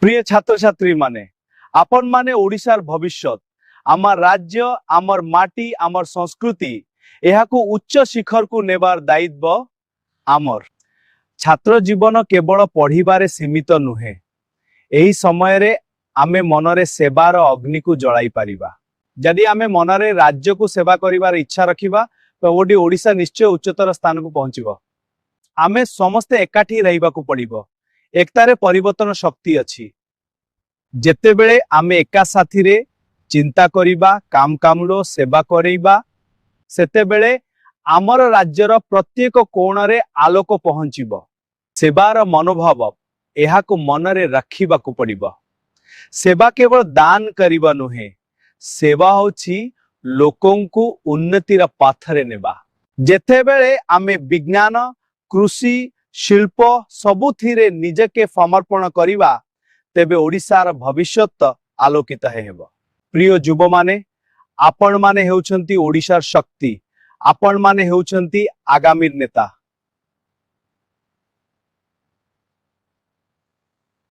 प्रिय छात्र छात्री माने आपण माने ओडिशार भविष्यत आमर राज्य आमर माटी आमर संस्कृति एहाकु उच्च शिखर को नेबार दायित्व आमर। छात्र जीवन केवल पढ़िबारे सीमित नुहे। एही समय रे आमे मनरे सेवार अग्नि को जलाई पारिबा। जदि आमे मनरे राज्य को सेवा करिबार इच्छा रखिबा तो ओडी ओडिशा निश्चय उच्चतर स्थान को पहुंचीबो। आमे समस्ते एकाठी रहिबा को पड़िबो। एकतारे परिवर्तन शक्ति अछि। जेतेबेले आमे एका साथी रे चिंता करिबा काम कामरो सेवा करिबा सेतेबेले आमर राज्यर प्रत्येक कोण रे आलोक पहुंचीबो। सेवार मनोभाव एहाको मनरे रखिबा को पड़िबो। सेवा केवल दान करिबा नुहे, सेवा होछि लोकंकु उन्नतिर पाथरे नेबा। जेतेबेले आमे विज्ञान कृषि शिल्प सबुथिरे निजके समर्पण करिबा तेबे ओडिशार भविष्यत आलोकित हेबो। प्रिय युवा माने आपण माने हेउछंती ओडिशार शक्ति, आपण माने हेउछंती आगामी नेता।